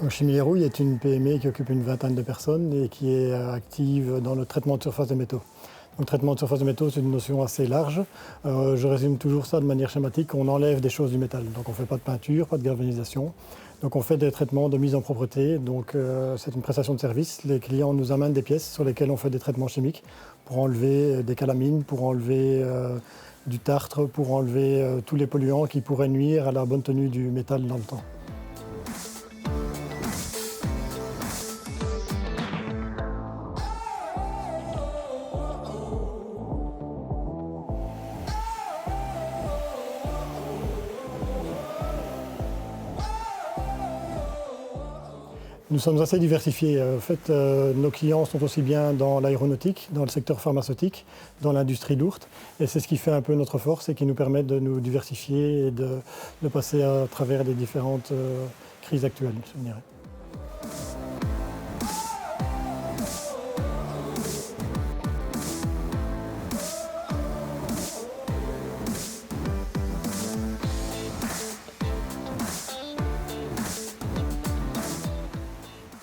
Chimie Les Rouilles est une PME qui occupe une vingtaine de personnes et qui est active dans le traitement de surface des métaux. Donc, le traitement de surface des métaux, c'est une notion assez large. Je résume toujours ça de manière schématique. On enlève des choses du métal. Donc on ne fait pas de peinture, pas de galvanisation. Donc on fait des traitements de mise en propreté. Donc c'est une prestation de service. Les clients nous amènent des pièces sur lesquelles on fait des traitements chimiques pour enlever des calamines, pour enlever du tartre, pour enlever tous les polluants qui pourraient nuire à la bonne tenue du métal dans le temps. Nous sommes assez diversifiés. En fait, nos clients sont aussi bien dans l'aéronautique, dans le secteur pharmaceutique, dans l'industrie lourde. Et c'est ce qui fait un peu notre force et qui nous permet de nous diversifier et de passer à travers les différentes crises actuelles, je dirais.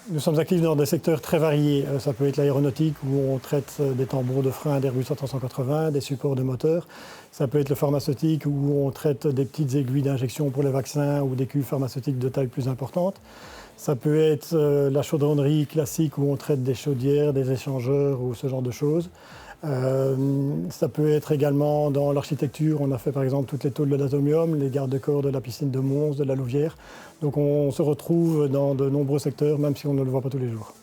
Nous sommes actifs dans des secteurs très variés. Ça peut être l'aéronautique où on traite des tambours de frein d'Airbus A380, des supports de moteurs. Ça peut être le pharmaceutique où on traite des petites aiguilles d'injection pour les vaccins ou des cuves pharmaceutiques de taille plus importante. Ça peut être la chaudronnerie classique où on traite des chaudières, des échangeurs ou ce genre de choses. Ça peut être également dans l'architecture. On a fait par exemple toutes les tôles de l'atomium, les garde-corps de la piscine de Mons, de la Louvière. Donc on se retrouve dans de nombreux secteurs, même si on ne le voit pas tous les jours.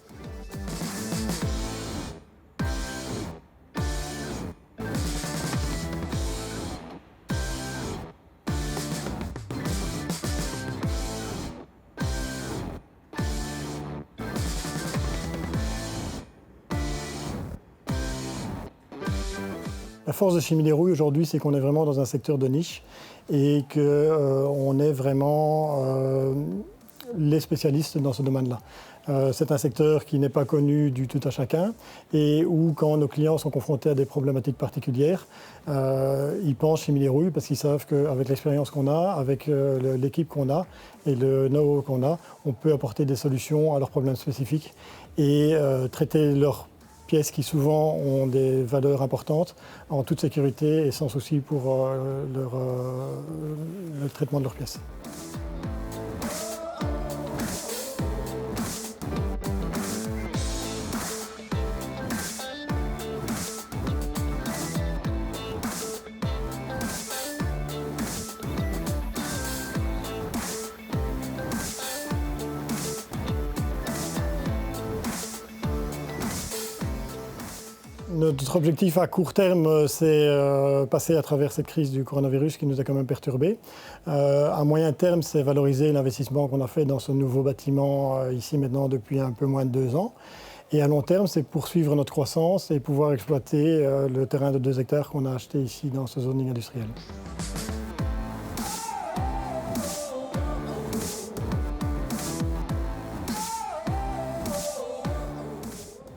La force de Chimie Les Rouilles aujourd'hui, c'est qu'on est vraiment dans un secteur de niche et qu'on est vraiment les spécialistes dans ce domaine-là. C'est un secteur qui n'est pas connu du tout à chacun et où, quand nos clients sont confrontés à des problématiques particulières, ils pensent Chimie Les Rouilles parce qu'ils savent qu'avec l'expérience qu'on a, avec l'équipe qu'on a et le know-how qu'on a, on peut apporter des solutions à leurs problèmes spécifiques et traiter leurs pièces qui souvent ont des valeurs importantes en toute sécurité et sans souci pour le traitement de leurs pièces. Notre objectif à court terme, c'est passer à travers cette crise du coronavirus qui nous a quand même perturbés. À moyen terme, c'est valoriser l'investissement qu'on a fait dans ce nouveau bâtiment ici maintenant depuis un peu moins de 2 ans. Et à long terme, c'est poursuivre notre croissance et pouvoir exploiter le terrain de 2 hectares qu'on a acheté ici dans ce zoning industriel.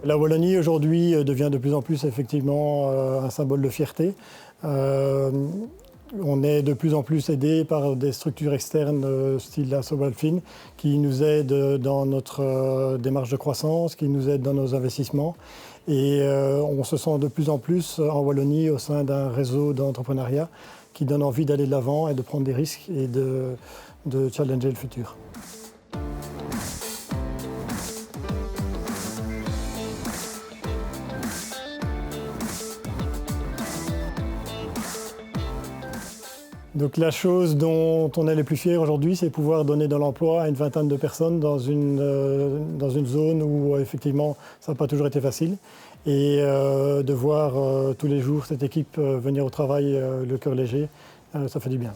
La Wallonie aujourd'hui devient de plus en plus effectivement un symbole de fierté. On est de plus en plus aidé par des structures externes style la Sobalfin qui nous aident dans notre démarche de croissance, qui nous aident dans nos investissements. Et on se sent de plus en plus en Wallonie au sein d'un réseau d'entrepreneuriat qui donne envie d'aller de l'avant et de prendre des risques et de challenger le futur. Donc la chose dont on est les plus fiers aujourd'hui, c'est pouvoir donner de l'emploi à une vingtaine de personnes dans une zone où effectivement ça n'a pas toujours été facile. Et de voir tous les jours cette équipe venir au travail le cœur léger, ça fait du bien.